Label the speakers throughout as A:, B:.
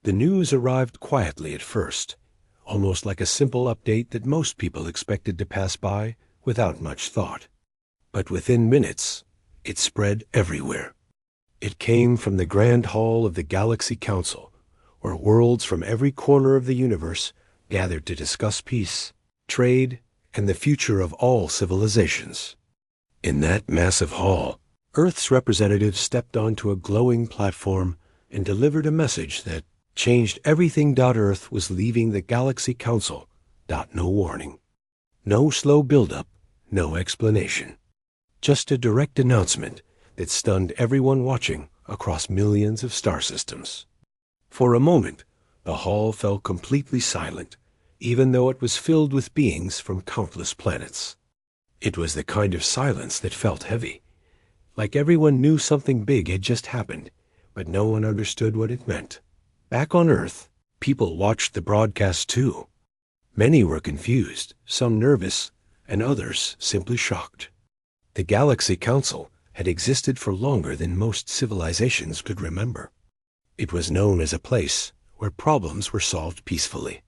A: The news arrived quietly at first, almost like a simple update that most people expected to pass by without much thought. But within minutes, it spread everywhere. It came from the Grand Hall of the Galaxy Council, where worlds from every corner of the universe gathered to discuss peace, trade, and the future of all civilizations. In that massive hall, Earth's representatives stepped onto a glowing platform and delivered a message that changed everything. Earth was leaving the Galaxy Council. No warning. No slow buildup, no explanation. Just a direct announcement that stunned everyone watching across millions of star systems. For a moment, the hall fell completely silent, even though it was filled with beings from countless planets. It was the kind of silence that felt heavy, like everyone knew something big had just happened, but no one understood what it meant. Back on Earth, people watched the broadcast too. Many were confused, some nervous, and others simply shocked. The Galaxy Council had existed for longer than most civilizations could remember. It was known as a place where problems were solved peacefully.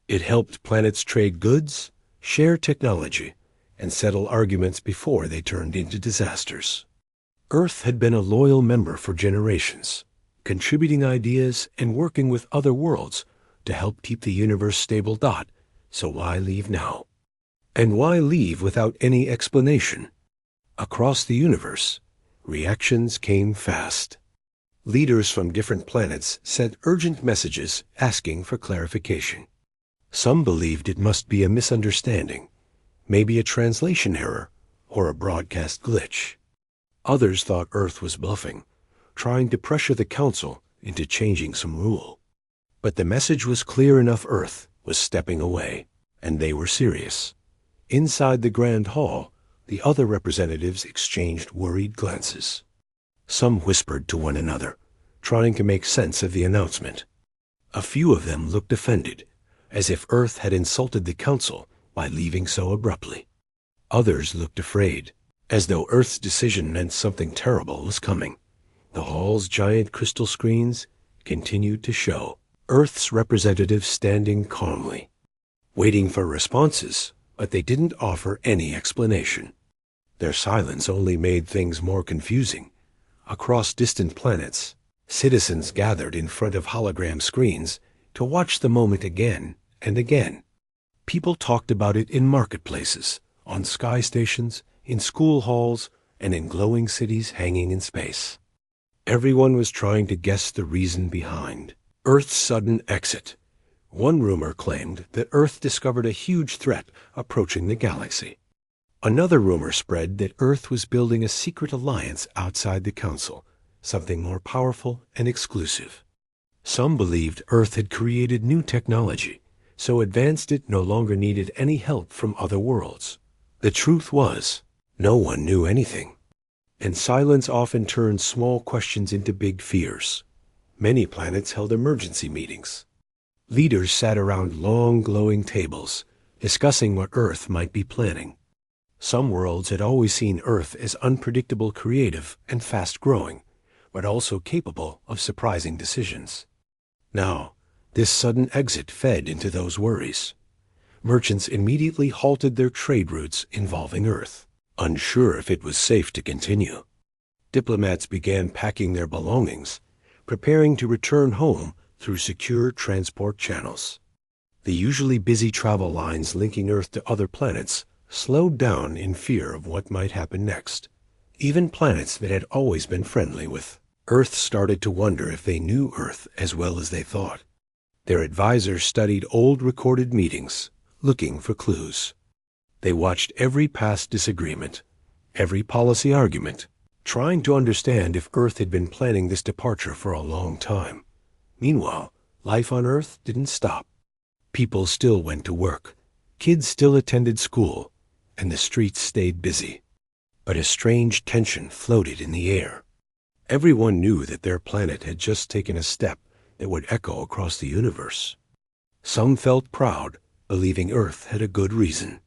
A: It helped planets trade goods, share technology, and settle arguments before they turned into disasters. Earth had been a loyal member for generations, contributing ideas and working with other worlds to help keep the universe stable. So why leave now? And why leave without any explanation? Across the universe, reactions came fast. Leaders from different planets sent urgent messages asking for clarification. Some believed it must be a misunderstanding, maybe a translation error or a broadcast glitch. Others thought Earth was bluffing, trying to pressure the Council into changing some rule. But the message was clear enough: Earth was stepping away, and they were serious. Inside the Grand Hall, the other representatives exchanged worried glances. Some whispered to one another, trying to make sense of the announcement. A few of them looked offended, as if Earth had insulted the Council by leaving so abruptly. Others looked afraid, as though Earth's decision meant something terrible was coming. The hall's giant crystal screens continued to show Earth's representatives standing calmly, waiting for responses, but they didn't offer any explanation. Their silence only made things more confusing. Across distant planets, citizens gathered in front of hologram screens to watch the moment again and again. People talked about it in marketplaces, on sky stations, in school halls, and in glowing cities hanging in space. Everyone was trying to guess the reason behind Earth's sudden exit. One rumor claimed that Earth discovered a huge threat approaching the galaxy. Another rumor spread that Earth was building a secret alliance outside the Council, something more powerful and exclusive. Some believed Earth had created new technology, so advanced it no longer needed any help from other worlds. The truth was, no one knew anything, and silence often turned small questions into big fears. Many planets held emergency meetings. Leaders sat around long, glowing tables, discussing what Earth might be planning. Some worlds had always seen Earth as unpredictable, creative, and fast-growing, but also capable of surprising decisions. Now, this sudden exit fed into those worries. Merchants immediately halted their trade routes involving Earth, unsure if it was safe to continue. Diplomats began packing their belongings, preparing to return home through secure transport channels. The usually busy travel lines linking Earth to other planets slowed down in fear of what might happen next. Even planets that had always been friendly with Earth started to wonder if they knew Earth as well as they thought. Their advisors studied old recorded meetings, looking for clues. They watched every past disagreement, every policy argument, trying to understand if Earth had been planning this departure for a long time. Meanwhile, life on Earth didn't stop. People still went to work, kids still attended school, and the streets stayed busy. But a strange tension floated in the air. Everyone knew that their planet had just taken a step that would echo across the universe. Some felt proud, believing Earth had a good reason.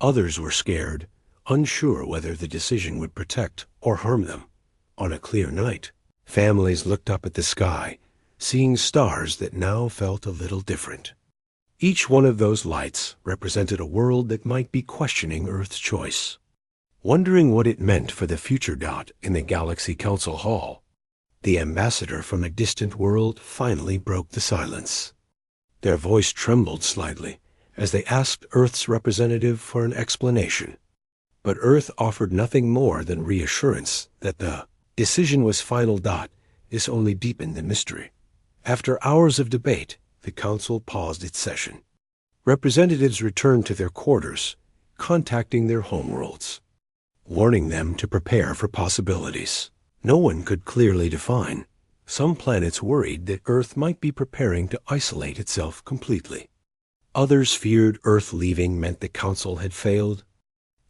A: Others were scared, unsure whether the decision would protect or harm them. On a clear night, families looked up at the sky, seeing stars that now felt a little different. Each one of those lights represented a world that might be questioning Earth's choice, wondering what it meant for the future. In the Galaxy Council Hall, the ambassador from a distant world finally broke the silence. Their voice trembled slightly as they asked Earth's representative for an explanation. But Earth offered nothing more than reassurance that the decision was final. This only deepened the mystery. After hours of debate, the council paused its session. Representatives returned to their quarters, contacting their homeworlds, warning them to prepare for possibilities no one could clearly define. Some planets worried that Earth might be preparing to isolate itself completely. Others feared Earth leaving meant the council had failed,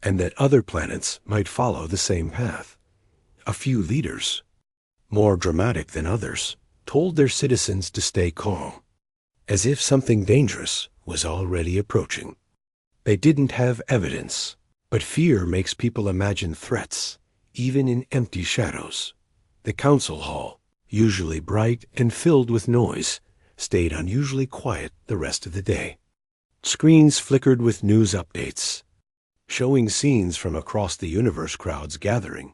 A: and that other planets might follow the same path. A few leaders, more dramatic than others, told their citizens to stay calm, as if something dangerous was already approaching. They didn't have evidence, but fear makes people imagine threats, even in empty shadows. The council hall, usually bright and filled with noise, stayed unusually quiet the rest of the day. Screens flickered with news updates, showing scenes from across the universe, crowds gathering,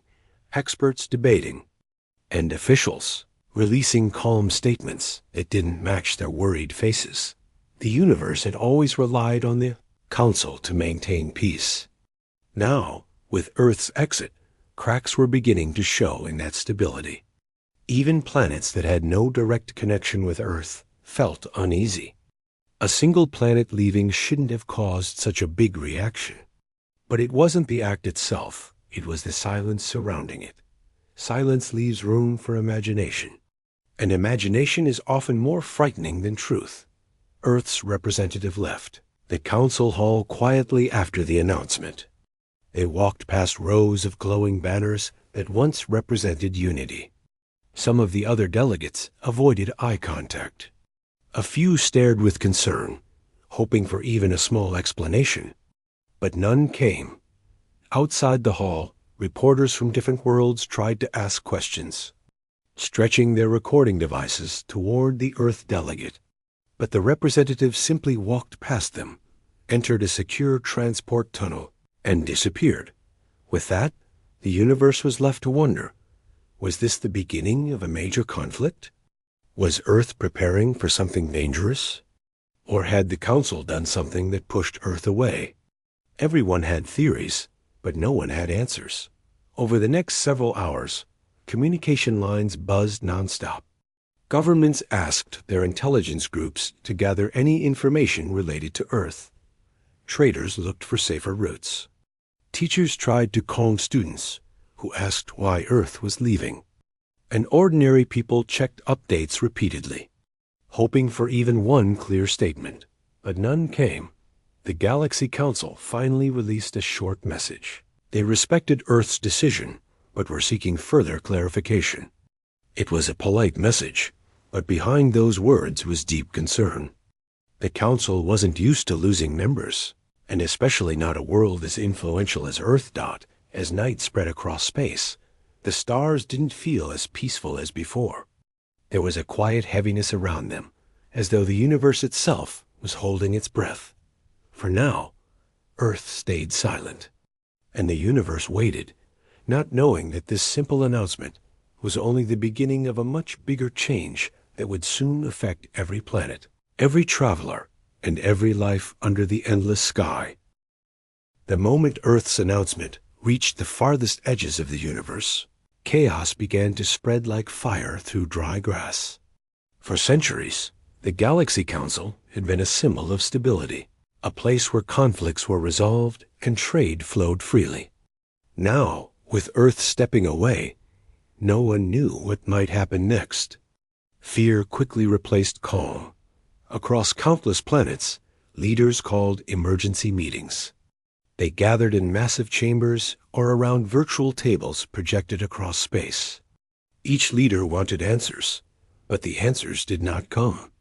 A: experts debating, and officials releasing calm statements that didn't match their worried faces. The universe had always relied on the council to maintain peace. Now, with Earth's exit, cracks were beginning to show in that stability. Even planets that had no direct connection with Earth felt uneasy. A single planet leaving shouldn't have caused such a big reaction. But it wasn't the act itself, it was the silence surrounding it. Silence leaves room for imagination, and imagination is often more frightening than truth. Earth's representative left the council hall quietly after the announcement. They walked past rows of glowing banners that once represented unity. Some of the other delegates avoided eye contact. A few stared with concern, hoping for even a small explanation. But none came. Outside the hall, reporters from different worlds tried to ask questions, stretching their recording devices toward the Earth delegate. But the representative simply walked past them, entered a secure transport tunnel, and disappeared. With that, the universe was left to wonder, was this the beginning of a major conflict? Was Earth preparing for something dangerous? Or had the council done something that pushed Earth away? Everyone had theories, but no one had answers. Over the next several hours, communication lines buzzed nonstop. Governments asked their intelligence groups to gather any information related to Earth. Traders looked for safer routes. Teachers tried to calm students who asked why Earth was leaving. And ordinary people checked updates repeatedly, hoping for even one clear statement. But none came. The Galaxy Council finally released a short message. They respected Earth's decision, but were seeking further clarification. It was a polite message, but behind those words was deep concern. The Council wasn't used to losing members, and especially not a world as influential as Earth. As night spread across space, the stars didn't feel as peaceful as before. There was a quiet heaviness around them, as though the universe itself was holding its breath. For now, Earth stayed silent, and the universe waited, not knowing that this simple announcement was only the beginning of a much bigger change that would soon affect every planet, every traveler, and every life under the endless sky. The moment Earth's announcement reached the farthest edges of the universe, chaos began to spread like fire through dry grass. For centuries, the Galaxy Council had been a symbol of stability, a place where conflicts were resolved and trade flowed freely. Now, with Earth stepping away, no one knew what might happen next. Fear quickly replaced calm. Across countless planets, leaders called emergency meetings. They gathered in massive chambers or around virtual tables projected across space. Each leader wanted answers, but the answers did not come.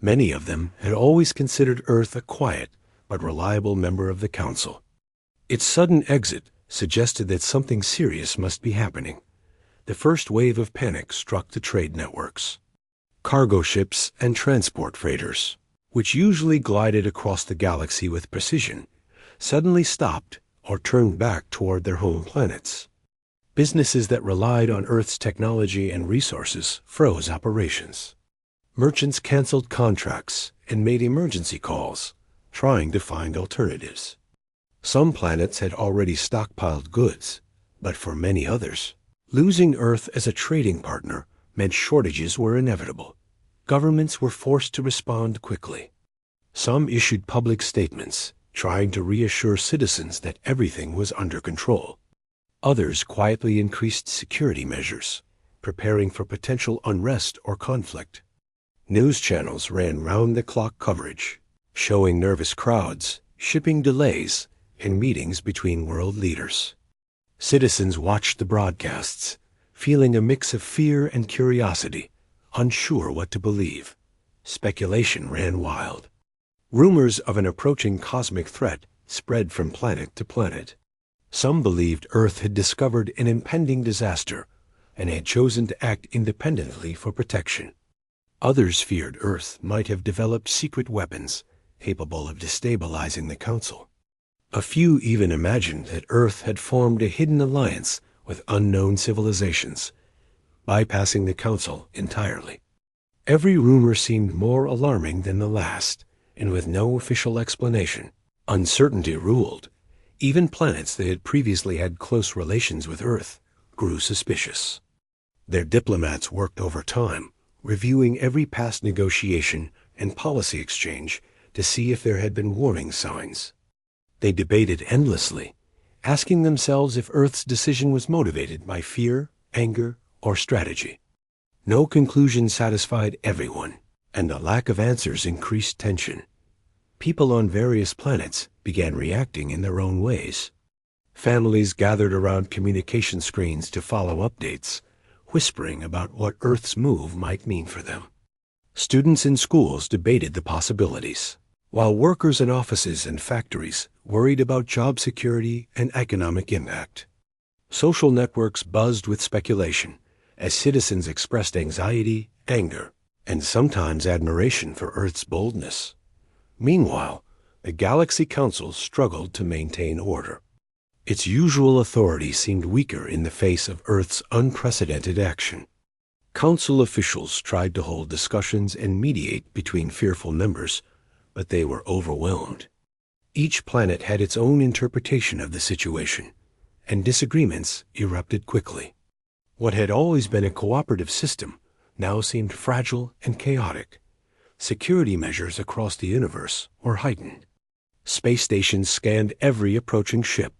A: Many of them had always considered Earth a quiet but reliable member of the Council. Its sudden exit suggested that something serious must be happening. The first wave of panic struck the trade networks. Cargo ships and transport freighters, which usually glided across the galaxy with precision, suddenly stopped or turned back toward their home planets. Businesses that relied on Earth's technology and resources froze operations. Merchants canceled contracts and made emergency calls, trying to find alternatives. Some planets had already stockpiled goods, but for many others, losing Earth as a trading partner meant shortages were inevitable. Governments were forced to respond quickly. Some issued public statements, trying to reassure citizens that everything was under control. Others quietly increased security measures, preparing for potential unrest or conflict. News channels ran round-the-clock coverage, showing nervous crowds, shipping delays, and meetings between world leaders. Citizens watched the broadcasts, feeling a mix of fear and curiosity, unsure what to believe. Speculation ran wild. Rumors of an approaching cosmic threat spread from planet to planet. Some believed Earth had discovered an impending disaster and had chosen to act independently for protection. Others feared Earth might have developed secret weapons capable of destabilizing the Council. A few even imagined that Earth had formed a hidden alliance with unknown civilizations, bypassing the Council entirely. Every rumor seemed more alarming than the last, and with no official explanation, uncertainty ruled. Even planets that had previously had close relations with Earth grew suspicious. Their diplomats worked overtime, reviewing every past negotiation and policy exchange to see if there had been warning signs. They debated endlessly, asking themselves if Earth's decision was motivated by fear, anger, or strategy. No conclusion satisfied everyone, and the lack of answers increased tension. People on various planets began reacting in their own ways. Families gathered around communication screens to follow updates, whispering about what Earth's move might mean for them. Students in schools debated the possibilities, while workers in offices and factories worried about job security and economic impact. Social networks buzzed with speculation as citizens expressed anxiety, anger, and sometimes admiration for Earth's boldness. Meanwhile, the Galaxy Council struggled to maintain order. Its usual authority seemed weaker in the face of Earth's unprecedented action. Council officials tried to hold discussions and mediate between fearful members, but they were overwhelmed. Each planet had its own interpretation of the situation, and disagreements erupted quickly. What had always been a cooperative system now seemed fragile and chaotic. Security measures across the universe were heightened. Space stations scanned every approaching ship.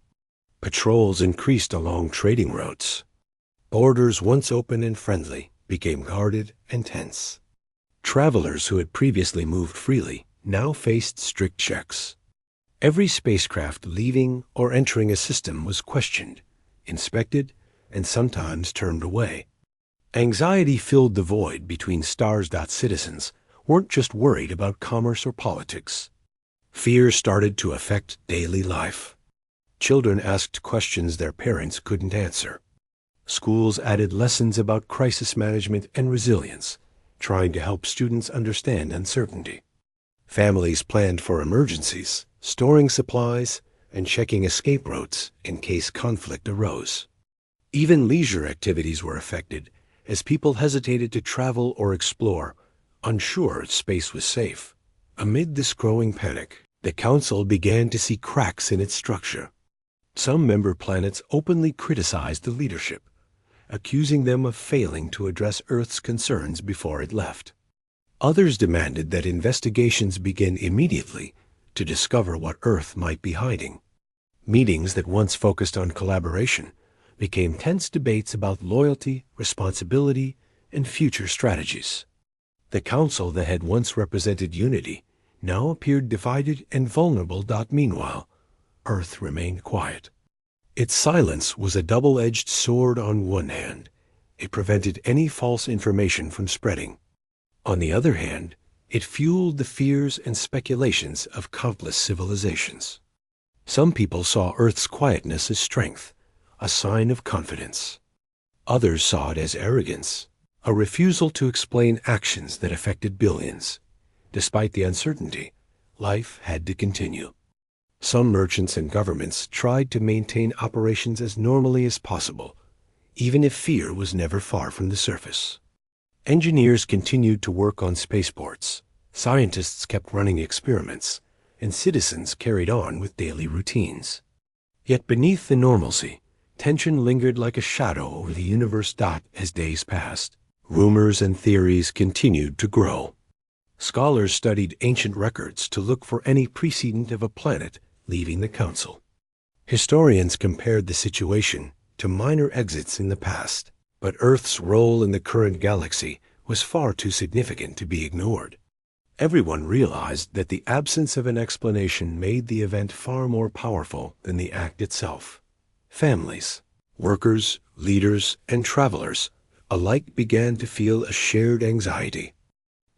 A: Patrols increased along trading routes. Borders once open and friendly became guarded and tense. Travelers who had previously moved freely now faced strict checks. Every spacecraft leaving or entering a system was questioned, inspected, and sometimes turned away. Anxiety filled the void between stars. Citizens weren't just worried about commerce or politics. Fear started to affect daily life. Children asked questions their parents couldn't answer. Schools added lessons about crisis management and resilience, trying to help students understand uncertainty. Families planned for emergencies, storing supplies, and checking escape routes in case conflict arose. Even leisure activities were affected, as people hesitated to travel or explore, unsure if space was safe. Amid this growing panic, the Council began to see cracks in its structure. Some member planets openly criticized the leadership, accusing them of failing to address Earth's concerns before it left. Others demanded that investigations begin immediately to discover what Earth might be hiding. Meetings that once focused on collaboration became tense debates about loyalty, responsibility, and future strategies. The Council that had once represented unity now appeared divided and vulnerable. Meanwhile, Earth remained quiet. Its silence was a double-edged sword. On one hand, it prevented any false information from spreading. On the other hand, it fueled the fears and speculations of countless civilizations. Some people saw Earth's quietness as strength, a sign of confidence. Others saw it as arrogance, a refusal to explain actions that affected billions. Despite the uncertainty, life had to continue. Some merchants and governments tried to maintain operations as normally as possible, even if fear was never far from the surface. Engineers continued to work on spaceports, scientists kept running experiments, and citizens carried on with daily routines. Yet beneath the normalcy, tension lingered like a shadow over the universe. As days passed, rumors and theories continued to grow. Scholars studied ancient records to look for any precedent of a planet leaving the Council. Historians compared the situation to minor exits in the past, but Earth's role in the current galaxy was far too significant to be ignored. Everyone realized that the absence of an explanation made the event far more powerful than the act itself. Families, workers, leaders, and travelers alike began to feel a shared anxiety.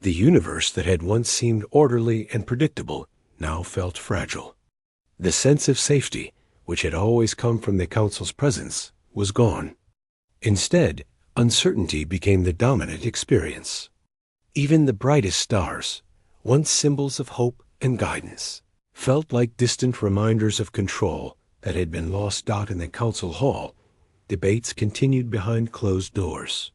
A: The universe that had once seemed orderly and predictable now felt fragile. The sense of safety, which had always come from the Council's presence, was gone. Instead, uncertainty became the dominant experience. Even the brightest stars, once symbols of hope and guidance, felt like distant reminders of control that had been lost. In the Council Hall, debates continued behind closed doors.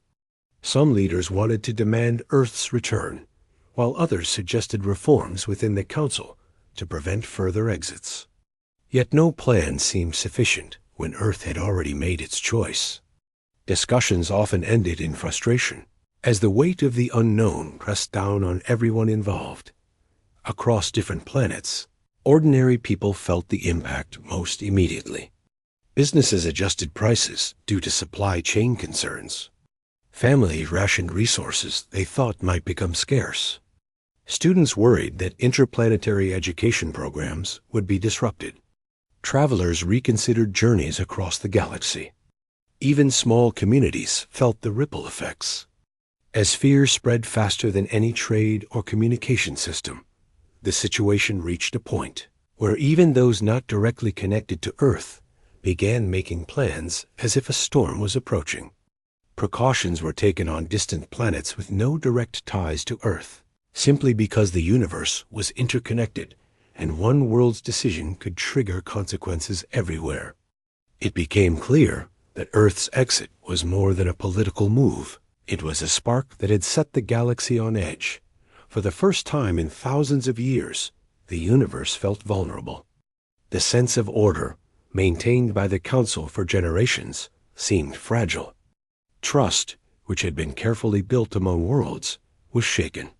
A: Some leaders wanted to demand Earth's return, while others suggested reforms within the Council to prevent further exits. Yet no plan seemed sufficient when Earth had already made its choice. Discussions often ended in frustration, as the weight of the unknown pressed down on everyone involved. Across different planets, ordinary people felt the impact most immediately. Businesses adjusted prices due to supply chain concerns. Families rationed resources they thought might become scarce. Students worried that interplanetary education programs would be disrupted. Travelers reconsidered journeys across the galaxy. Even small communities felt the ripple effects. As fear spread faster than any trade or communication system, the situation reached a point where even those not directly connected to Earth began making plans as if a storm was approaching. Precautions were taken on distant planets with no direct ties to Earth, simply because the universe was interconnected and one world's decision could trigger consequences everywhere. It became clear that Earth's exit was more than a political move. It was a spark that had set the galaxy on edge. For the first time in thousands of years, the universe felt vulnerable. The sense of order, maintained by the Council for generations, seemed fragile. Trust, which had been carefully built among worlds, was shaken.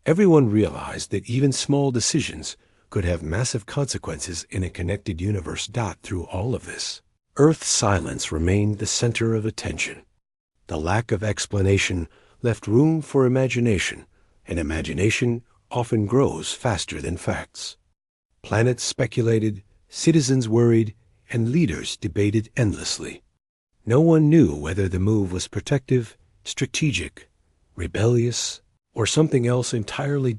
A: Everyone realized that even small decisions could have massive consequences in a connected universe. Through all of this, Earth's silence remained the center of attention. The lack of explanation left room for imagination, and imagination often grows faster than facts. Planets speculated, citizens worried, and leaders debated endlessly. No one knew whether the move was protective, strategic, rebellious, or something else entirely.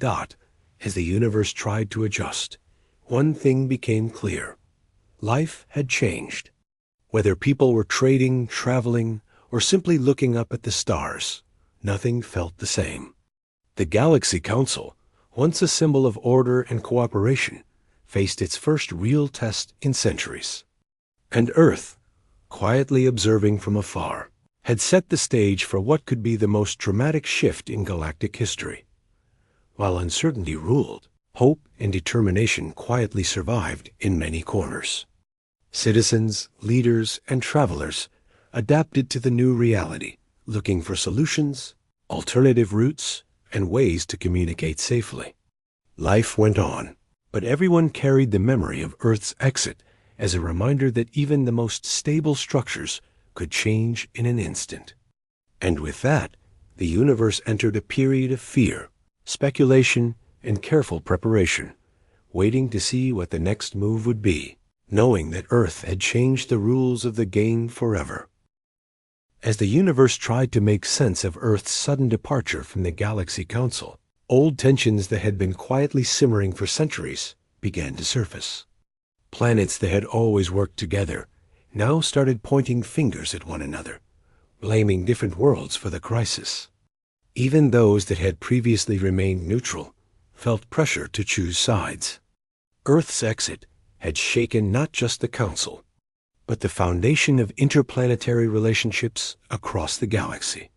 A: As the universe tried to adjust, one thing became clear. Life had changed. Whether people were trading, traveling, or simply looking up at the stars, nothing felt the same. The Galaxy Council, once a symbol of order and cooperation, faced its first real test in centuries. And Earth, quietly observing from afar, had set the stage for what could be the most dramatic shift in galactic history. While uncertainty ruled, hope and determination quietly survived in many corners. Citizens, leaders, and travelers adapted to the new reality, looking for solutions, alternative routes, and ways to communicate safely. Life went on, but everyone carried the memory of Earth's exit as a reminder that even the most stable structures could change in an instant. And with that, the universe entered a period of fear, speculation, and careful preparation, waiting to see what the next move would be, knowing that Earth had changed the rules of the game forever. As the universe tried to make sense of Earth's sudden departure from the Galaxy Council, old tensions that had been quietly simmering for centuries began to surface. Planets that had always worked together now started pointing fingers at one another, blaming different worlds for the crisis. Even those that had previously remained neutral felt pressure to choose sides. Earth's exit had shaken not just the Council, but the foundation of interplanetary relationships across the galaxy.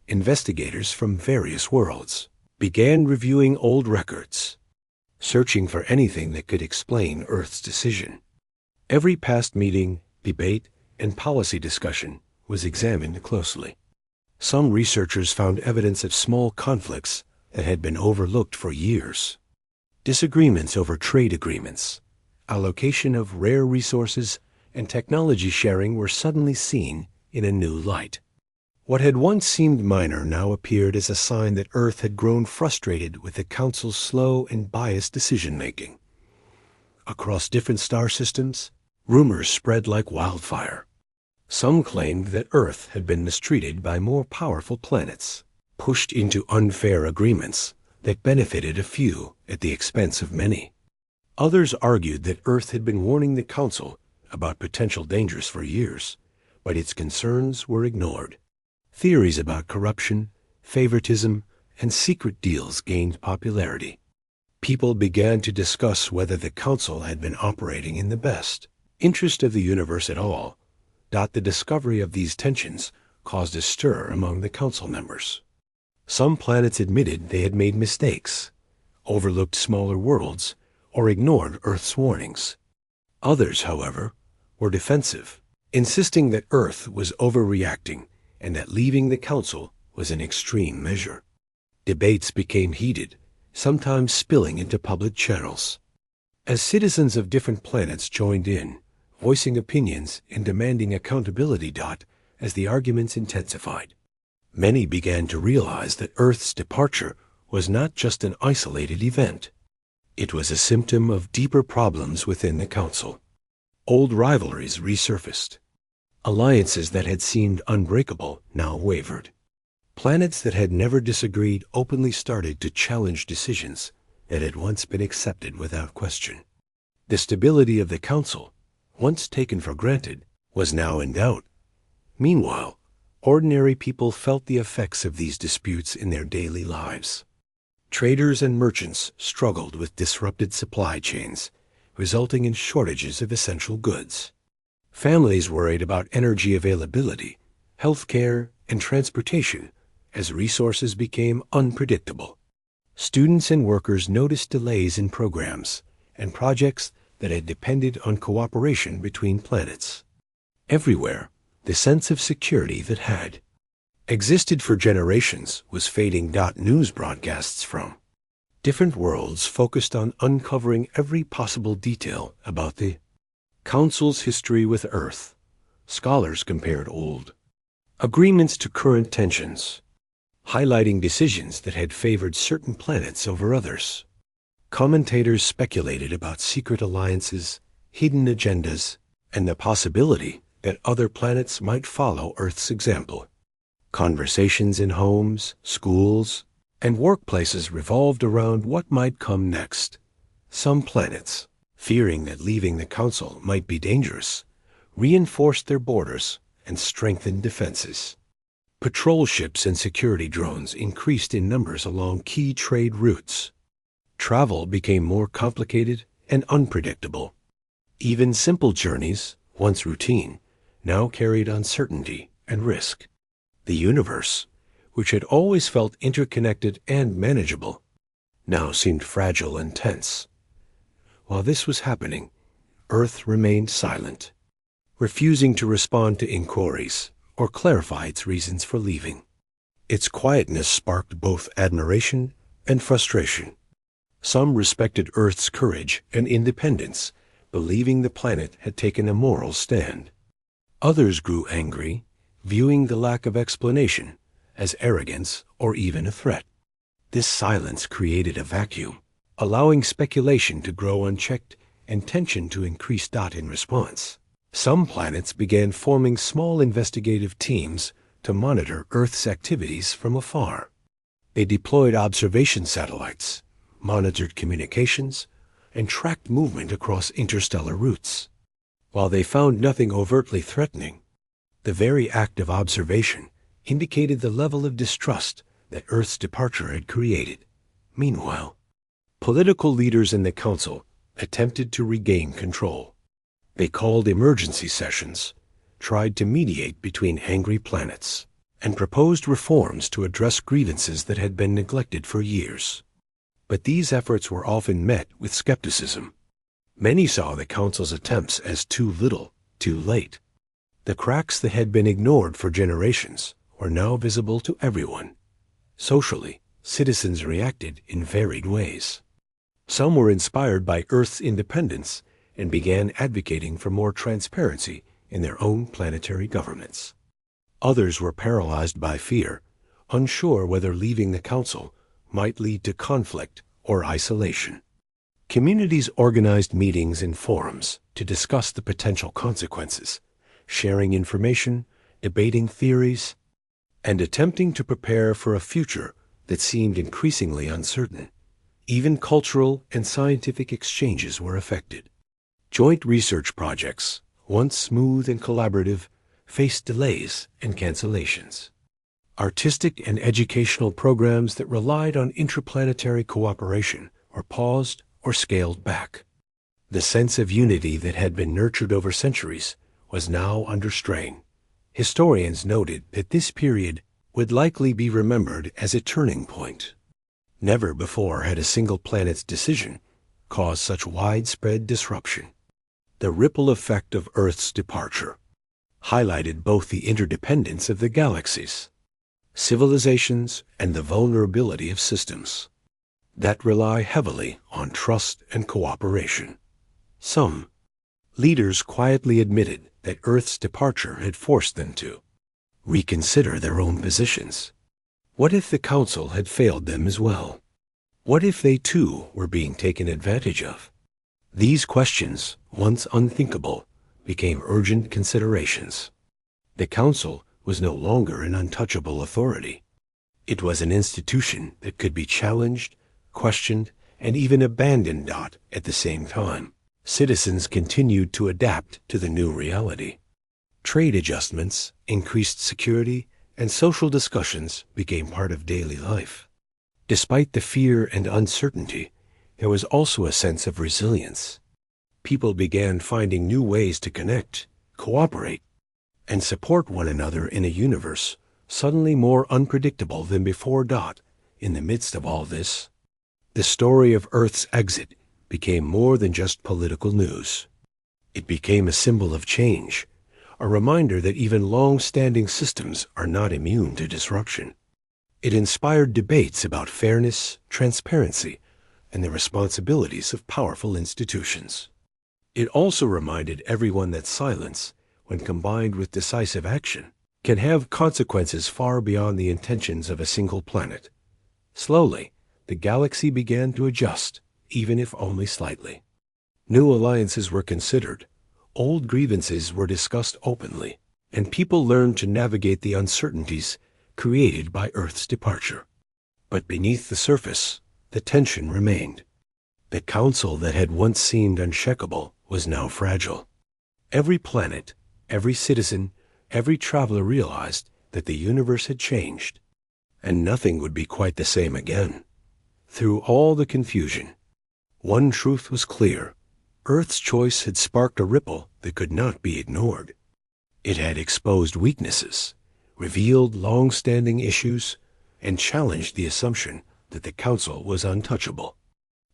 A: Investigators from various worlds began reviewing old records, searching for anything that could explain Earth's decision. Every past meeting, debate, and policy discussion was examined closely. Some researchers found evidence of small conflicts that had been overlooked for years. Disagreements over trade agreements, allocation of rare resources, and technology sharing were suddenly seen in a new light. What had once seemed minor now appeared as a sign that Earth had grown frustrated with the Council's slow and biased decision-making. Across different star systems, rumors spread like wildfire. Some claimed that Earth had been mistreated by more powerful planets, pushed into unfair agreements that benefited a few at the expense of many. Others argued that Earth had been warning the Council about potential dangers for years, but its concerns were ignored. Theories about corruption, favoritism, and secret deals gained popularity. People began to discuss whether the Council had been operating in the best interest of the universe at all. The discovery of these tensions caused a stir among the Council members. Some planets admitted they had made mistakes, overlooked smaller worlds, or ignored Earth's warnings. Others, however, were defensive, insisting that Earth was overreacting and that leaving the Council was an extreme measure. Debates became heated, sometimes spilling into public channels. As citizens of different planets joined in, voicing opinions and demanding accountability, as the arguments intensified, many began to realize that Earth's departure was not just an isolated event. It was a symptom of deeper problems within the Council. Old rivalries resurfaced. Alliances that had seemed unbreakable now wavered. Planets that had never disagreed openly started to challenge decisions that had once been accepted without question. The stability of the Council, once taken for granted, was now in doubt. Meanwhile, ordinary people felt the effects of these disputes in their daily lives. Traders and merchants struggled with disrupted supply chains, resulting in shortages of essential goods. Families worried about energy availability, health care, and transportation as resources became unpredictable. Students and workers noticed delays in programs and projects that had depended on cooperation between planets. Everywhere, the sense of security that had existed for generations was fading. News broadcasts from different worlds focused on uncovering every possible detail about the Council's history with Earth. Scholars compared old agreements to current tensions, highlighting decisions that had favored certain planets over others. Commentators speculated about secret alliances, hidden agendas, and the possibility that other planets might follow Earth's example. Conversations in homes, schools, and workplaces revolved around what might come next. Some planets, fearing that leaving the Council might be dangerous, reinforced their borders and strengthened defenses. Patrol ships and security drones increased in numbers along key trade routes. Travel became more complicated and unpredictable. Even simple journeys, once routine, now carried uncertainty and risk. The universe, which had always felt interconnected and manageable, now seemed fragile and tense. While this was happening, Earth remained silent, refusing to respond to inquiries or clarify its reasons for leaving. Its quietness sparked both admiration and frustration. Some respected Earth's courage and independence, believing the planet had taken a moral stand. Others grew angry, viewing the lack of explanation as arrogance or even a threat. This silence created a vacuum, allowing speculation to grow unchecked and tension to increase. In response, some planets began forming small investigative teams to monitor Earth's activities from afar. They deployed observation satellites, monitored communications, and tracked movement across interstellar routes. While they found nothing overtly threatening, the very act of observation indicated the level of distrust that Earth's departure had created. Meanwhile, political leaders in the Council attempted to regain control. They called emergency sessions, tried to mediate between angry planets, and proposed reforms to address grievances that had been neglected for years. But these efforts were often met with skepticism. Many saw the Council's attempts as too little, too late. The cracks that had been ignored for generations were now visible to everyone. Socially, citizens reacted in varied ways. Some were inspired by Earth's independence and began advocating for more transparency in their own planetary governments. Others were paralyzed by fear, unsure whether leaving the Council might lead to conflict or isolation. Communities organized meetings and forums to discuss the potential consequences, sharing information, debating theories, and attempting to prepare for a future that seemed increasingly uncertain. Even cultural and scientific exchanges were affected. Joint research projects, once smooth and collaborative, faced delays and cancellations. Artistic and educational programs that relied on interplanetary cooperation were paused or scaled back. The sense of unity that had been nurtured over centuries was now under strain. Historians noted that this period would likely be remembered as a turning point. Never before had a single planet's decision caused such widespread disruption. The ripple effect of Earth's departure highlighted both the interdependence of the galaxies, civilizations, and the vulnerability of systems that rely heavily on trust and cooperation. Some leaders quietly admitted that Earth's departure had forced them to reconsider their own positions. What if the Council had failed them as well? What if they too were being taken advantage of? These questions, once unthinkable, became urgent considerations. The Council was no longer an untouchable authority. It was an institution that could be challenged, questioned, and even abandoned at the same time. Citizens continued to adapt to the new reality. Trade adjustments, increased security, and social discussions became part of daily life. Despite the fear and uncertainty, there was also a sense of resilience. People began finding new ways to connect, cooperate, and support one another in a universe suddenly more unpredictable than before. In the midst of all this, the story of Earth's exit became more than just political news. It became a symbol of change, a reminder that even long-standing systems are not immune to disruption. It inspired debates about fairness, transparency, and the responsibilities of powerful institutions. It also reminded everyone that silence, when combined with decisive action, can have consequences far beyond the intentions of a single planet. Slowly, the galaxy began to adjust, even if only slightly. New alliances were considered, old grievances were discussed openly, and people learned to navigate the uncertainties created by Earth's departure. But beneath the surface, the tension remained. The Council that had once seemed unshakable was now fragile. Every planet, every citizen, every traveler realized that the universe had changed, and nothing would be quite the same again. Through all the confusion, one truth was clear. Earth's choice had sparked a ripple that could not be ignored. It had exposed weaknesses, revealed long-standing issues, and challenged the assumption that the Council was untouchable.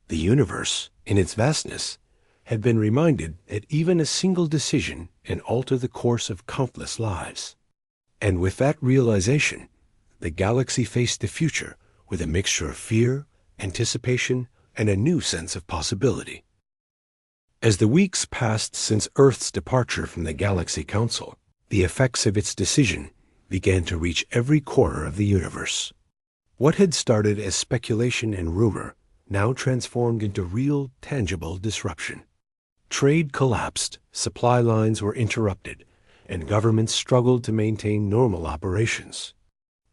A: The universe, in its vastness, had been reminded that even a single decision can alter the course of countless lives. And with that realization, the galaxy faced the future with a mixture of fear, anticipation, and a new sense of possibility. As the weeks passed since Earth's departure from the Galaxy Council, the effects of its decision began to reach every corner of the universe. What had started as speculation and rumor now transformed into real, tangible disruption. Trade collapsed, supply lines were interrupted, and governments struggled to maintain normal operations.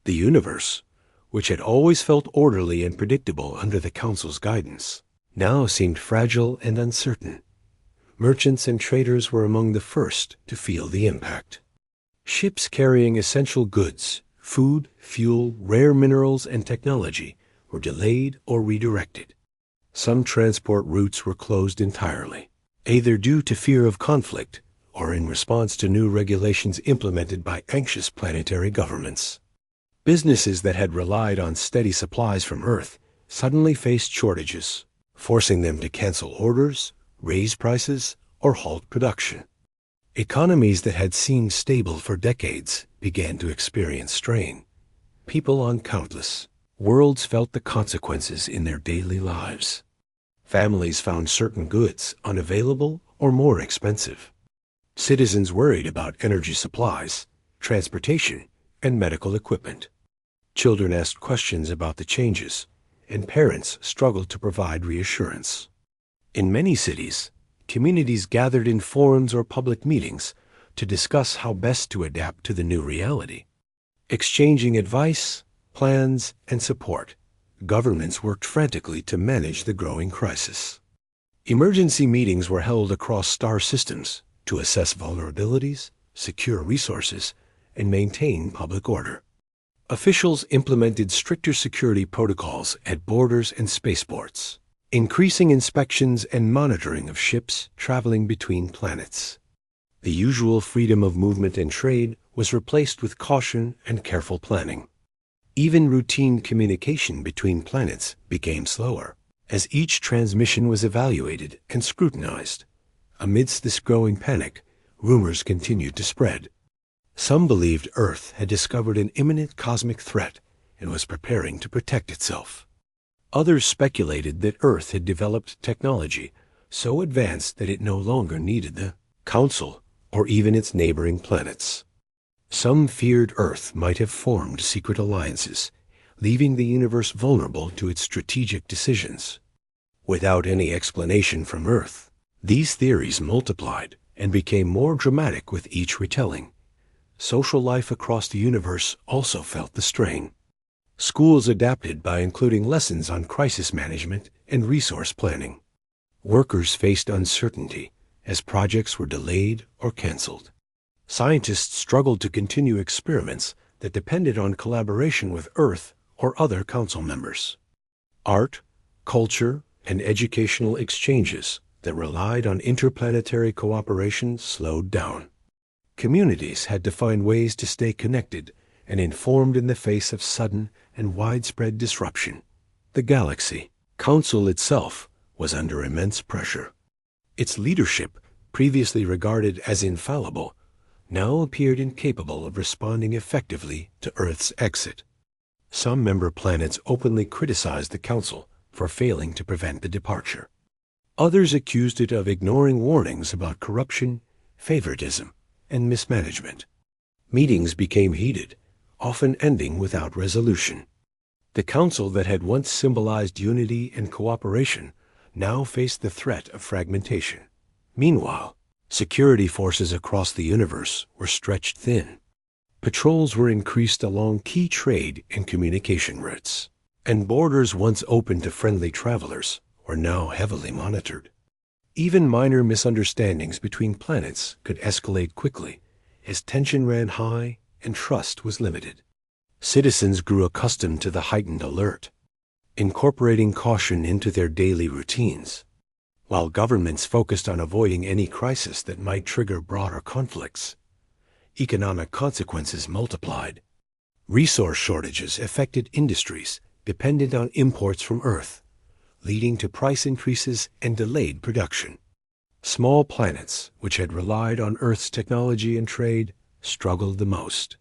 A: The universe, which had always felt orderly and predictable under the Council's guidance, now seemed fragile and uncertain. Merchants and traders were among the first to feel the impact. Ships carrying essential goods, Food, fuel, rare minerals, and technology were delayed or redirected. Some transport routes were closed entirely, either due to fear of conflict or in response to new regulations implemented by anxious planetary governments. Businesses that had relied on steady supplies from Earth suddenly faced shortages, forcing them to cancel orders, raise prices, or halt production. Economies that had seemed stable for decades began to experience strain. People on countless worlds felt the consequences in their daily lives. Families found certain goods unavailable or more expensive. Citizens worried about energy supplies, transportation, and medical equipment. Children asked questions about the changes, and parents struggled to provide reassurance. In many cities, communities gathered in forums or public meetings to discuss how best to adapt to the new reality. Exchanging advice, plans, and support, governments worked frantically to manage the growing crisis. Emergency meetings were held across star systems to assess vulnerabilities, secure resources, and maintain public order. Officials implemented stricter security protocols at borders and spaceports, increasing inspections and monitoring of ships traveling between planets. The usual freedom of movement and trade was replaced with caution and careful planning. Even routine communication between planets became slower, as each transmission was evaluated and scrutinized. Amidst this growing panic, rumors continued to spread. Some believed Earth had discovered an imminent cosmic threat and was preparing to protect itself. Others speculated that Earth had developed technology so advanced that it no longer needed the Council or even its neighboring planets. Some feared Earth might have formed secret alliances, leaving the universe vulnerable to its strategic decisions. Without any explanation from Earth, these theories multiplied and became more dramatic with each retelling. Social life across the universe also felt the strain. Schools adapted by including lessons on crisis management and resource planning. Workers faced uncertainty as projects were delayed or canceled. Scientists struggled to continue experiments that depended on collaboration with Earth or other council members. Art, culture, and educational exchanges that relied on interplanetary cooperation slowed down. Communities had to find ways to stay connected and informed in the face of sudden and widespread disruption. The Galaxy Council itself was under immense pressure. Its leadership, previously regarded as infallible, now appeared incapable of responding effectively to Earth's exit. Some member planets openly criticized the Council for failing to prevent the departure. Others accused it of ignoring warnings about corruption, favoritism, and mismanagement. Meetings became heated, often ending without resolution. The Council that had once symbolized unity and cooperation now faced the threat of fragmentation. Meanwhile, security forces across the universe were stretched thin. Patrols were increased along key trade and communication routes, and borders once open to friendly travelers were now heavily monitored. Even minor misunderstandings between planets could escalate quickly as tension ran high and trust was limited. Citizens grew accustomed to the heightened alert, incorporating caution into their daily routines, while governments focused on avoiding any crisis that might trigger broader conflicts. Economic consequences multiplied. Resource shortages affected industries dependent on imports from Earth, leading to price increases and delayed production. Small planets, which had relied on Earth's technology and trade, struggled the most.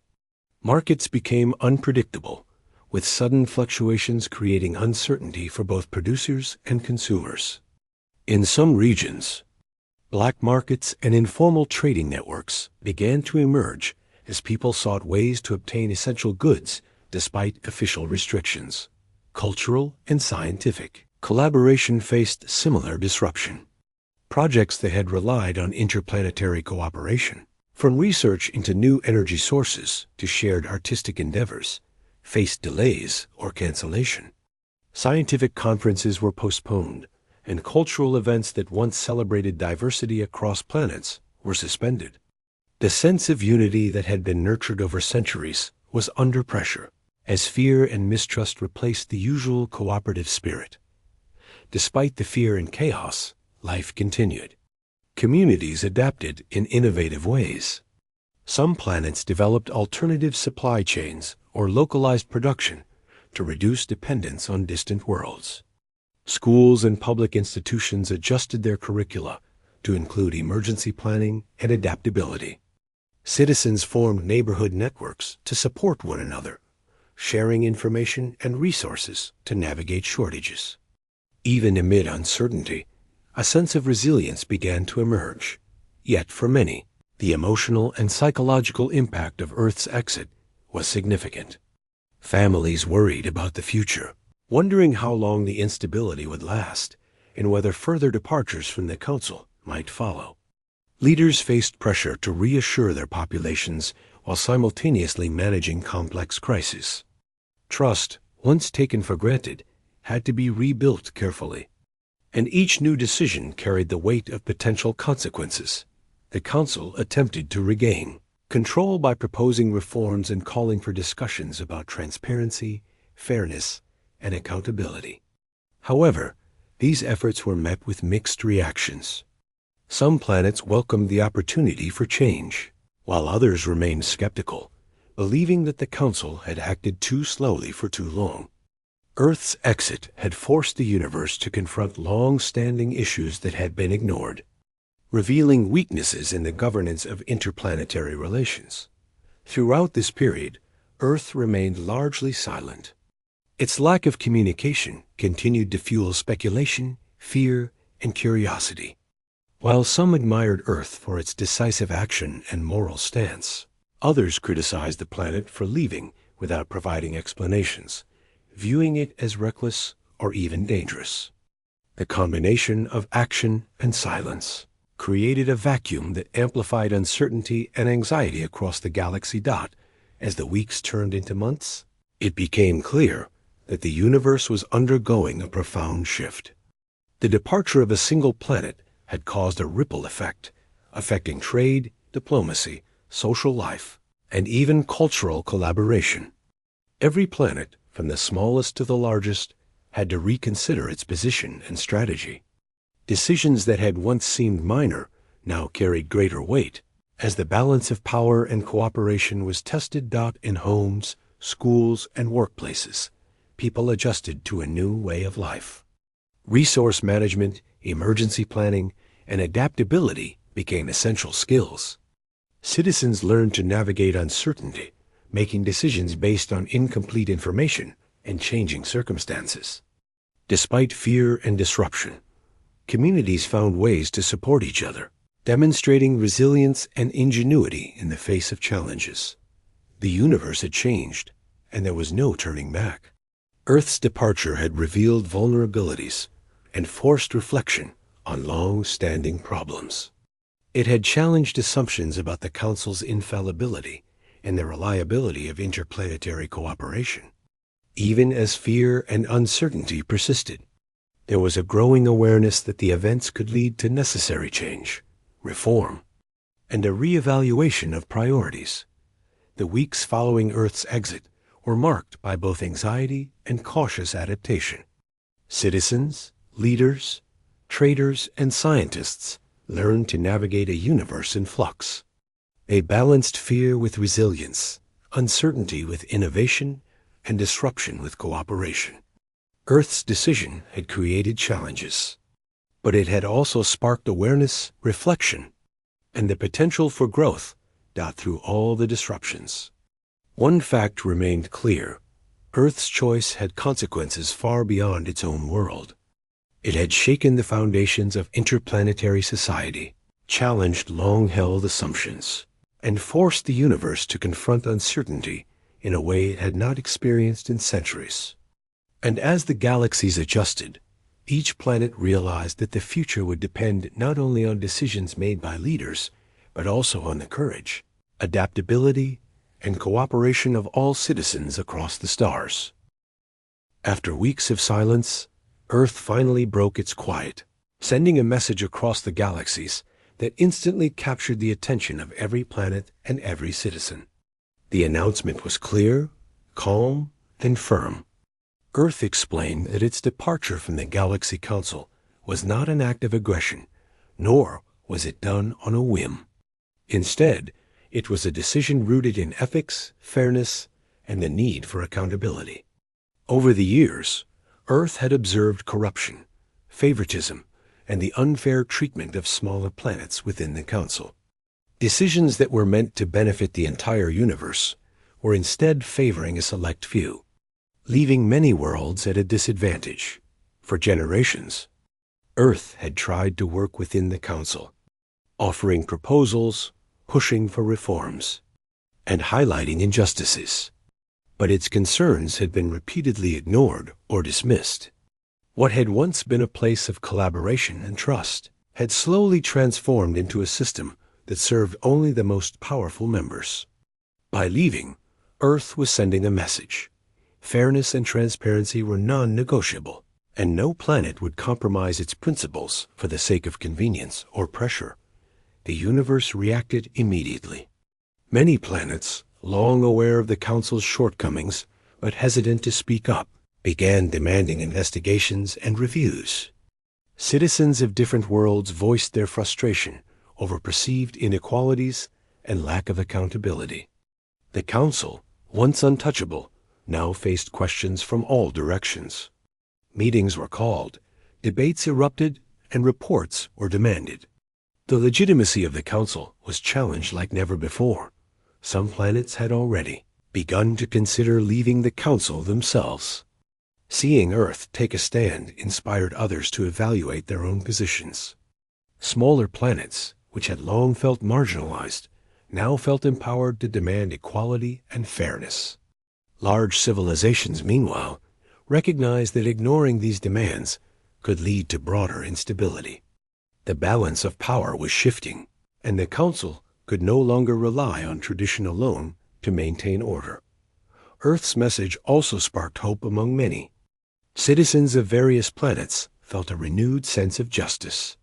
A: Markets became unpredictable, with sudden fluctuations creating uncertainty for both producers and consumers. In some regions, black markets and informal trading networks began to emerge as people sought ways to obtain essential goods despite official restrictions. Cultural and scientific collaboration faced similar disruption. Projects that had relied on interplanetary cooperation, from research into new energy sources to shared artistic endeavors, faced delays or cancellation. Scientific conferences were postponed, and cultural events that once celebrated diversity across planets were suspended. The sense of unity that had been nurtured over centuries was under pressure, as fear and mistrust replaced the usual cooperative spirit. Despite the fear and chaos, life continued. Communities adapted in innovative ways. Some planets developed alternative supply chains or localized production to reduce dependence on distant worlds. Schools and public institutions adjusted their curricula to include emergency planning and adaptability. Citizens formed neighborhood networks to support one another, sharing information and resources to navigate shortages. Even amid uncertainty, a sense of resilience began to emerge. Yet for many, the emotional and psychological impact of Earth's exit was significant. Families worried about the future, wondering how long the instability would last and whether further departures from the Council might follow. Leaders faced pressure to reassure their populations while simultaneously managing complex crises. Trust, once taken for granted, had to be rebuilt carefully, and each new decision carried the weight of potential consequences. The Council attempted to regain control by proposing reforms and calling for discussions about transparency, fairness, and accountability. However, these efforts were met with mixed reactions. Some planets welcomed the opportunity for change, while others remained skeptical, believing that the Council had acted too slowly for too long. Earth's exit had forced the universe to confront long-standing issues that had been ignored, revealing weaknesses in the governance of interplanetary relations. Throughout this period, Earth remained largely silent. Its lack of communication continued to fuel speculation, fear, and curiosity. While some admired Earth for its decisive action and moral stance, others criticized the planet for leaving without providing explanations, viewing it as reckless or even dangerous. The combination of action and silence created a vacuum that amplified uncertainty and anxiety across the galaxy. As the weeks turned into months, it became clear that the universe was undergoing a profound shift. The departure of a single planet had caused a ripple effect, affecting trade, diplomacy, social life, and even cultural collaboration. Every planet, from the smallest to the largest, had to reconsider its position and strategy. Decisions that had once seemed minor now carried greater weight, as the balance of power and cooperation was tested. In homes, schools, and workplaces, people adjusted to a new way of life. Resource management, emergency planning, and adaptability became essential skills. Citizens learned to navigate uncertainty, making decisions based on incomplete information and changing circumstances. Despite fear and disruption, communities found ways to support each other, demonstrating resilience and ingenuity in the face of challenges. The universe had changed, and there was no turning back. Earth's departure had revealed vulnerabilities and forced reflection on long-standing problems. It had challenged assumptions about the Council's infallibility and the reliability of interplanetary cooperation. Even as fear and uncertainty persisted, there was a growing awareness that the events could lead to necessary change, reform, and a re-evaluation of priorities. The weeks following Earth's exit were marked by both anxiety and cautious adaptation. Citizens, leaders, traders, and scientists learned to navigate a universe in flux. They balanced fear with resilience, uncertainty with innovation, and disruption with cooperation. Earth's decision had created challenges, but it had also sparked awareness, reflection, and the potential for growth through all the disruptions. One fact remained clear: Earth's choice had consequences far beyond its own world. It had shaken the foundations of interplanetary society, challenged long-held assumptions, and forced the universe to confront uncertainty in a way it had not experienced in centuries. And as the galaxies adjusted, each planet realized that the future would depend not only on decisions made by leaders, but also on the courage, adaptability, and cooperation of all citizens across the stars. After weeks of silence, Earth finally broke its quiet, sending a message across the galaxies that instantly captured the attention of every planet and every citizen. The announcement was clear, calm, and firm. Earth explained that its departure from the Galaxy Council was not an act of aggression, nor was it done on a whim. Instead, it was a decision rooted in ethics, fairness, and the need for accountability. Over the years, Earth had observed corruption, favoritism, and the unfair treatment of smaller planets within the Council. Decisions that were meant to benefit the entire universe were instead favoring a select few, leaving many worlds at a disadvantage. For generations, Earth had tried to work within the Council, offering proposals, pushing for reforms, and highlighting injustices. But its concerns had been repeatedly ignored or dismissed. What had once been a place of collaboration and trust had slowly transformed into a system that served only the most powerful members. By leaving, Earth was sending a message. Fairness and transparency were non-negotiable, and no planet would compromise its principles for the sake of convenience or pressure. The universe reacted immediately. Many planets, long aware of the Council's shortcomings but hesitant to speak up, began demanding investigations and reviews. Citizens of different worlds voiced their frustration over perceived inequalities and lack of accountability. The Council, once untouchable, now faced questions from all directions. Meetings were called, debates erupted, and reports were demanded. The legitimacy of the Council was challenged like never before. Some planets had already begun to consider leaving the Council themselves. Seeing Earth take a stand inspired others to evaluate their own positions. Smaller planets, which had long felt marginalized, now felt empowered to demand equality and fairness. Large civilizations, meanwhile, recognized that ignoring these demands could lead to broader instability. The balance of power was shifting, and the Council could no longer rely on tradition alone to maintain order. Earth's message also sparked hope among many. Citizens of various planets felt a renewed sense of justice.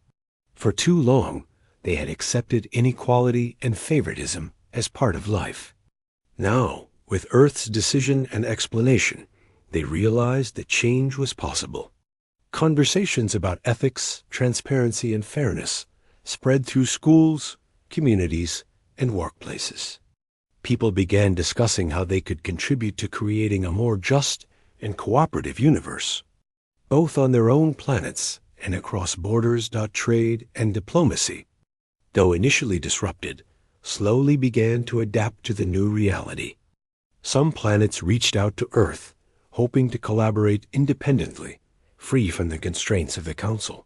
A: For too long, they had accepted inequality and favoritism as part of life. Now, with Earth's decision and explanation, they realized that change was possible. Conversations about ethics, transparency, and fairness spread through schools, communities, and workplaces. People began discussing how they could contribute to creating a more just and cooperative universe, both on their own planets and across borders. Trade and diplomacy, though initially disrupted, slowly began to adapt to the new reality. Some planets reached out to Earth, hoping to collaborate independently, free from the constraints of the Council.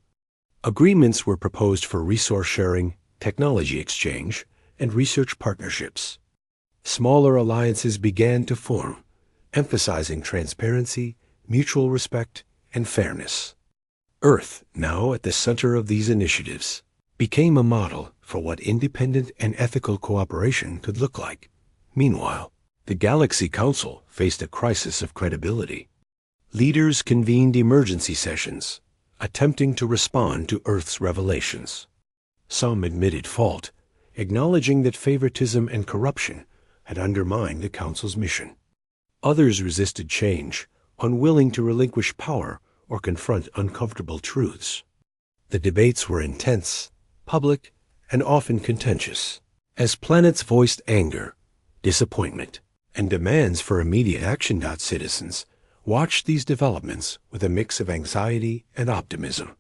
A: Agreements were proposed for resource sharing, technology exchange, and research partnerships. Smaller alliances began to form, emphasizing transparency, mutual respect, and fairness. Earth, now at the center of these initiatives, became a model for what independent and ethical cooperation could look like. Meanwhile, the Galaxy Council faced a crisis of credibility. Leaders convened emergency sessions, attempting to respond to Earth's revelations. Some admitted fault, acknowledging that favoritism and corruption had undermined the Council's mission. Others resisted change, unwilling to relinquish power or confront uncomfortable truths. The debates were intense, public, and often contentious, as planets voiced anger, disappointment, and demands for immediate action. Citizens watched these developments with a mix of anxiety and optimism.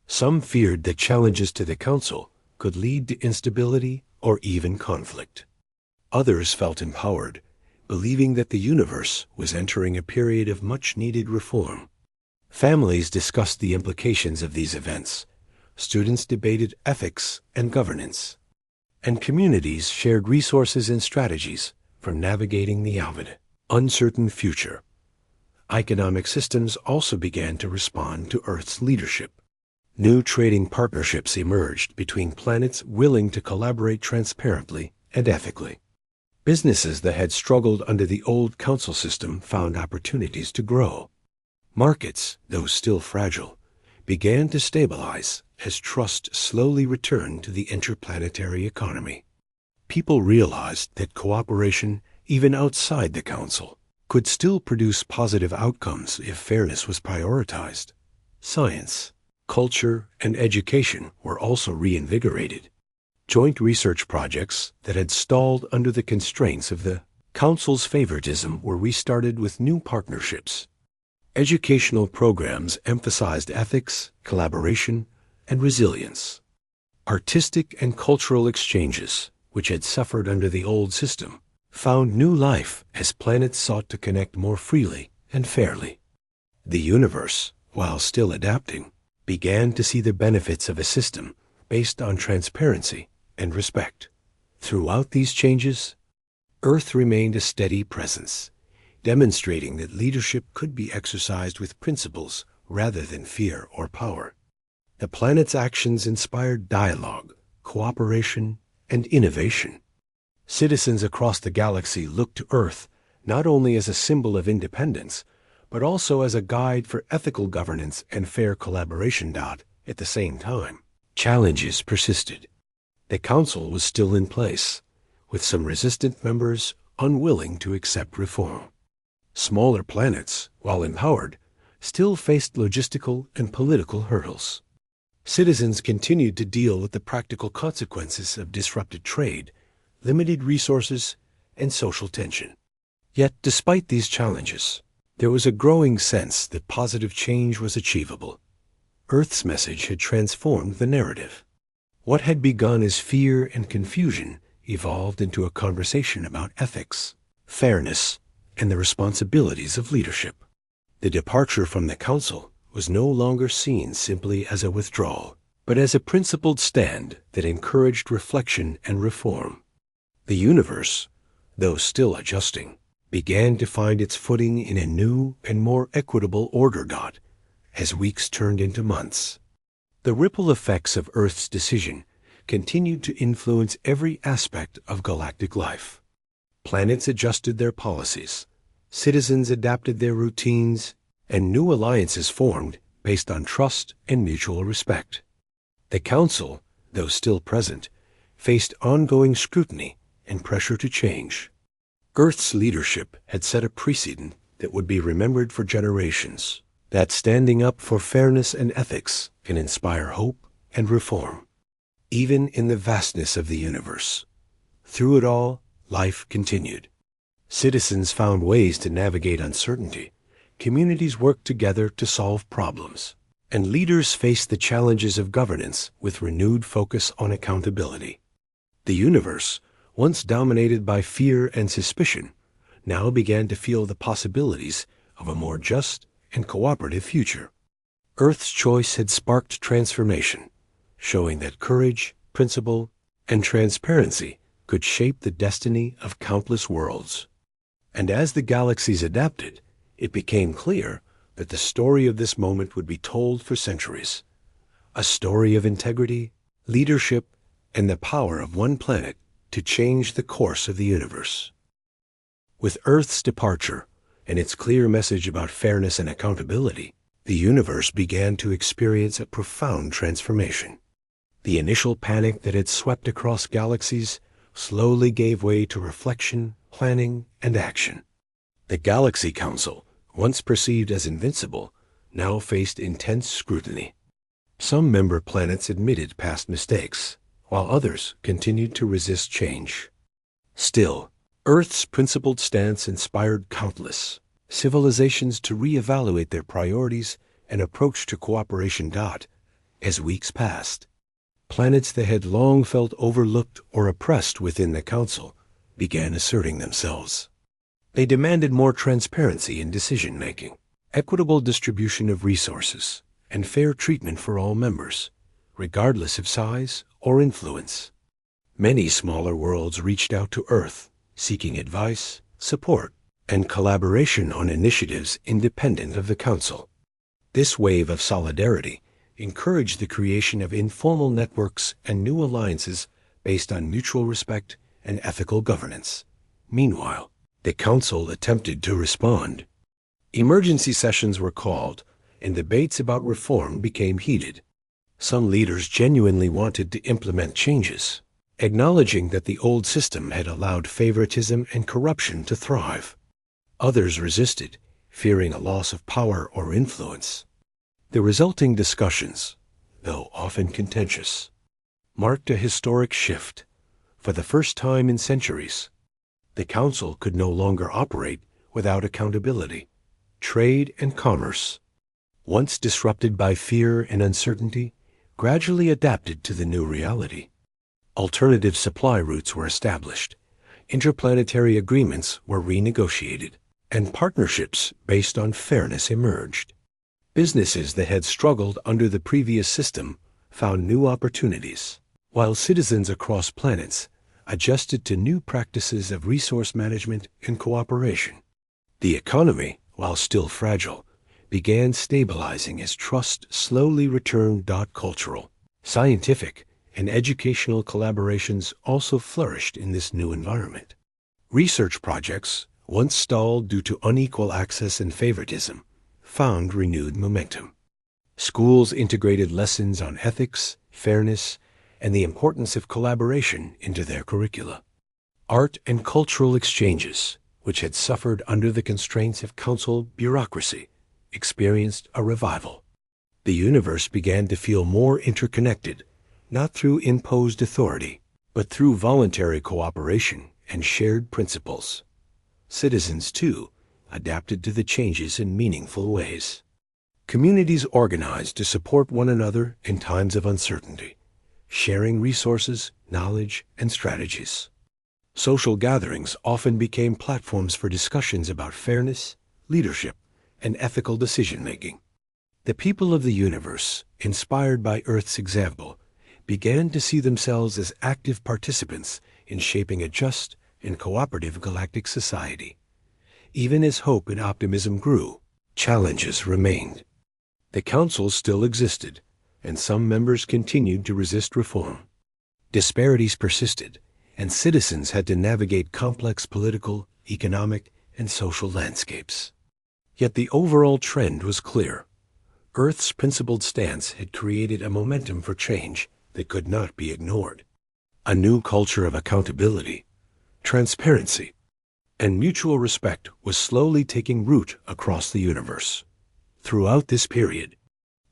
A: Some feared that challenges to the Council could lead to instability or even conflict. Others felt empowered, believing that the universe was entering a period of much-needed reform. Families discussed the implications of these events. Students debated ethics and governance. And communities shared resources and strategies for navigating the uncertain future. Economic systems also began to respond to Earth's leadership. New trading partnerships emerged between planets willing to collaborate transparently and ethically. Businesses that had struggled under the old Council system found opportunities to grow. Markets, though still fragile, began to stabilize as trust slowly returned to the interplanetary economy. People realized that cooperation even outside the Council, could still produce positive outcomes if fairness was prioritized. Science, culture, and education were also reinvigorated. Joint research projects that had stalled under the constraints of the Council's favoritism were restarted with new partnerships. Educational programs emphasized ethics, collaboration, and resilience. Artistic and cultural exchanges, which had suffered under the old system, found new life as planets sought to connect more freely and fairly. The universe, while still adapting, began to see the benefits of a system based on transparency and respect. Throughout these changes, Earth remained a steady presence, demonstrating that leadership could be exercised with principles rather than fear or power. The planet's actions inspired dialogue, cooperation, and innovation. Citizens across the galaxy looked to Earth not only as a symbol of independence, but also as a guide for ethical governance and fair collaboration. At the same time, challenges persisted. The Council was still in place, with some resistant members unwilling to accept reform. Smaller planets, while empowered, still faced logistical and political hurdles. Citizens continued to deal with the practical consequences of disrupted trade, limited resources, and social tension. Yet, despite these challenges, there was a growing sense that positive change was achievable. Earth's message had transformed the narrative. What had begun as fear and confusion evolved into a conversation about ethics, fairness, and the responsibilities of leadership. The departure from the Council was no longer seen simply as a withdrawal, but as a principled stand that encouraged reflection and reform. The universe, though still adjusting, began to find its footing in a new and more equitable order. As weeks turned into months, the ripple effects of Earth's decision continued to influence every aspect of galactic life. Planets adjusted their policies, citizens adapted their routines, and new alliances formed based on trust and mutual respect. The Council, though still present, faced ongoing scrutiny and pressure to change. Earth's leadership had set a precedent that would be remembered for generations, that standing up for fairness and ethics can inspire hope and reform. Even in the vastness of the universe, through it all, life continued. Citizens found ways to navigate uncertainty, communities worked together to solve problems, and leaders faced the challenges of governance with renewed focus on accountability. The universe, once dominated by fear and suspicion, now began to feel the possibilities of a more just and cooperative future. Earth's choice had sparked transformation, showing that courage, principle, and transparency could shape the destiny of countless worlds. And as the galaxies adapted, it became clear that the story of this moment would be told for centuries. A story of integrity, leadership, and the power of one planet to change the course of the universe. With Earth's departure and its clear message about fairness and accountability, the universe began to experience a profound transformation. The initial panic that had swept across galaxies slowly gave way to reflection, planning, and action. The Galaxy Council, once perceived as invincible, now faced intense scrutiny. Some member planets admitted past mistakes, while others continued to resist change. Still, Earth's principled stance inspired countless civilizations to reevaluate their priorities and approach to cooperation. As weeks passed, planets that had long felt overlooked or oppressed within the Council began asserting themselves. They demanded more transparency in decision-making, equitable distribution of resources, and fair treatment for all members, regardless of size or influence. Many smaller worlds reached out to Earth, seeking advice, support, and collaboration on initiatives independent of the Council. This wave of solidarity encouraged the creation of informal networks and new alliances based on mutual respect and ethical governance. Meanwhile, the Council attempted to respond. Emergency sessions were called, and debates about reform became heated. Some leaders genuinely wanted to implement changes, acknowledging that the old system had allowed favoritism and corruption to thrive. Others resisted, fearing a loss of power or influence. The resulting discussions, though often contentious, marked a historic shift. For the first time in centuries, the Council could no longer operate without accountability. Trade and commerce, once disrupted by fear and uncertainty, gradually adapted to the new reality. Alternative supply routes were established, interplanetary agreements were renegotiated, and partnerships based on fairness emerged. Businesses that had struggled under the previous system found new opportunities, while citizens across planets adjusted to new practices of resource management and cooperation. The economy, while still fragile, began stabilizing as trust slowly returned. Cultural, scientific, and educational collaborations also flourished in this new environment. Research projects, once stalled due to unequal access and favoritism, found renewed momentum. Schools integrated lessons on ethics, fairness, and the importance of collaboration into their curricula. Art and cultural exchanges, which had suffered under the constraints of council bureaucracy, experienced a revival. The universe began to feel more interconnected, not through imposed authority, but through voluntary cooperation and shared principles. Citizens, too, adapted to the changes in meaningful ways. Communities organized to support one another in times of uncertainty, sharing resources, knowledge, and strategies. Social gatherings often became platforms for discussions about fairness, leadership, and ethical decision-making. The people of the universe, inspired by Earth's example, began to see themselves as active participants in shaping a just and cooperative galactic society. Even as hope and optimism grew, challenges remained. The Council still existed, and some members continued to resist reform. Disparities persisted, and citizens had to navigate complex political, economic, and social landscapes. Yet the overall trend was clear. Earth's principled stance had created a momentum for change that could not be ignored. A new culture of accountability, transparency, and mutual respect was slowly taking root across the universe. Throughout this period,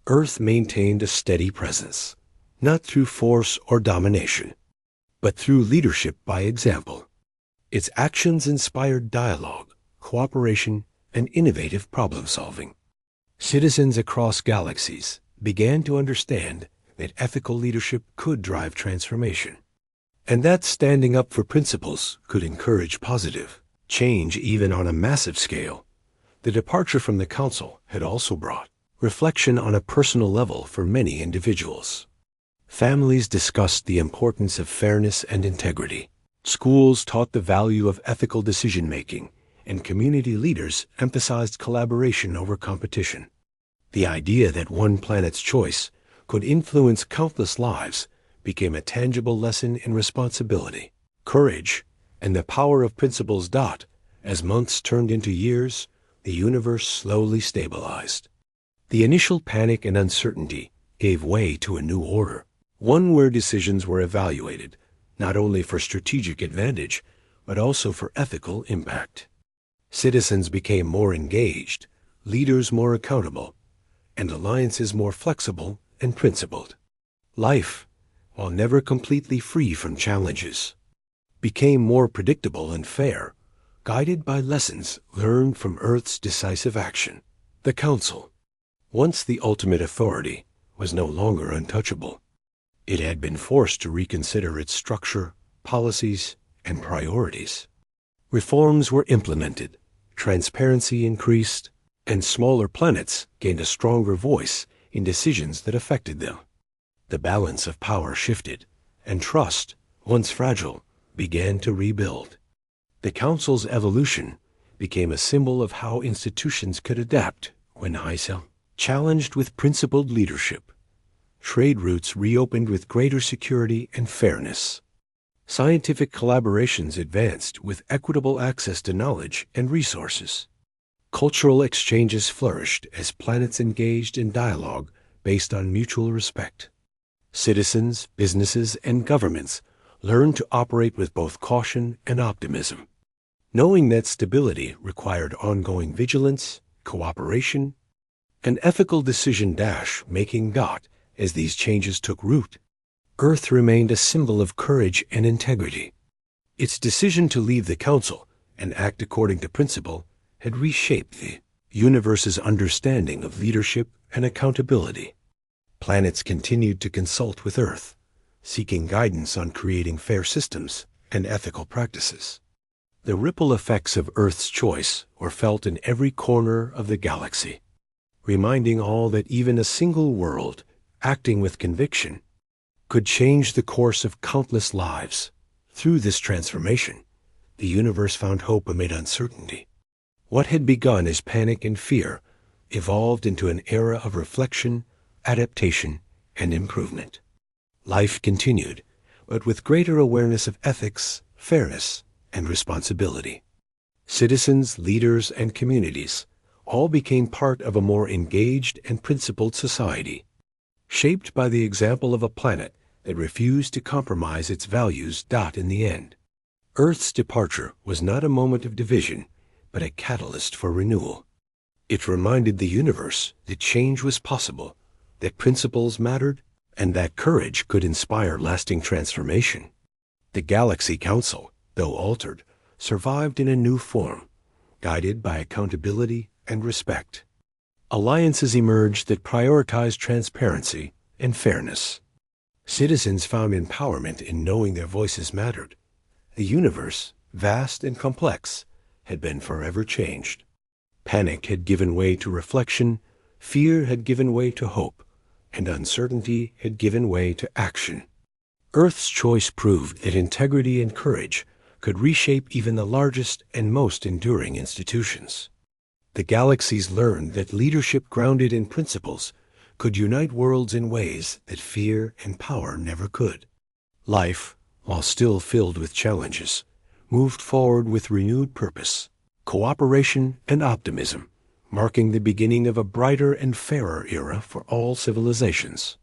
A: Earth maintained a steady presence, not through force or domination, but through leadership by example. Its actions inspired dialogue, cooperation, and innovative problem-solving. Citizens across galaxies began to understand that ethical leadership could drive transformation, and that standing up for principles could encourage positive change even on a massive scale. The departure from the Council had also brought reflection on a personal level for many individuals. Families discussed the importance of fairness and integrity. Schools taught the value of ethical decision-making, and community leaders emphasized collaboration over competition. The idea that one planet's choice could influence countless lives became a tangible lesson in responsibility, courage, and the power of principles. As months turned into years, the universe slowly stabilized. The initial panic and uncertainty gave way to a new order, one where decisions were evaluated, not only for strategic advantage, but also for ethical impact. Citizens became more engaged, leaders more accountable, and alliances more flexible and principled. Life, while never completely free from challenges, became more predictable and fair, guided by lessons learned from Earth's decisive action. The Council, once the ultimate authority, was no longer untouchable. It had been forced to reconsider its structure, policies, and priorities. Reforms were implemented, transparency increased, and smaller planets gained a stronger voice in decisions that affected them. The balance of power shifted, and trust, once fragile, began to rebuild. The Council's evolution became a symbol of how institutions could adapt when challenged with principled leadership. Trade routes reopened with greater security and fairness. Scientific collaborations advanced with equitable access to knowledge and resources. Cultural exchanges flourished as planets engaged in dialogue based on mutual respect. Citizens, businesses, and governments learned to operate with both caution and optimism, knowing that stability required ongoing vigilance, cooperation, and ethical decision-making. As these changes took root, Earth remained a symbol of courage and integrity. Its decision to leave the Council and act according to principle had reshaped the universe's understanding of leadership and accountability. Planets continued to consult with Earth, seeking guidance on creating fair systems and ethical practices. The ripple effects of Earth's choice were felt in every corner of the galaxy, reminding all that even a single world, acting with conviction, could change the course of countless lives. Through this transformation, the universe found hope amid uncertainty. What had begun as panic and fear evolved into an era of reflection, adaptation, and improvement. Life continued, but with greater awareness of ethics, fairness, and responsibility. Citizens, leaders, and communities all became part of a more engaged and principled society, shaped by the example of a planet that refused to compromise its values. In the end, Earth's departure was not a moment of division, but a catalyst for renewal. It reminded the universe that change was possible, that principles mattered, and that courage could inspire lasting transformation. The Galaxy Council, though altered, survived in a new form, guided by accountability and respect. Alliances emerged that prioritized transparency and fairness. Citizens found empowerment in knowing their voices mattered. The universe, vast and complex, had been forever changed. Panic had given way to reflection, fear had given way to hope, and uncertainty had given way to action. Earth's choice proved that integrity and courage could reshape even the largest and most enduring institutions. The galaxies learned that leadership grounded in principles could unite worlds in ways that fear and power never could. Life, while still filled with challenges, moved forward with renewed purpose, cooperation, and optimism, marking the beginning of a brighter and fairer era for all civilizations.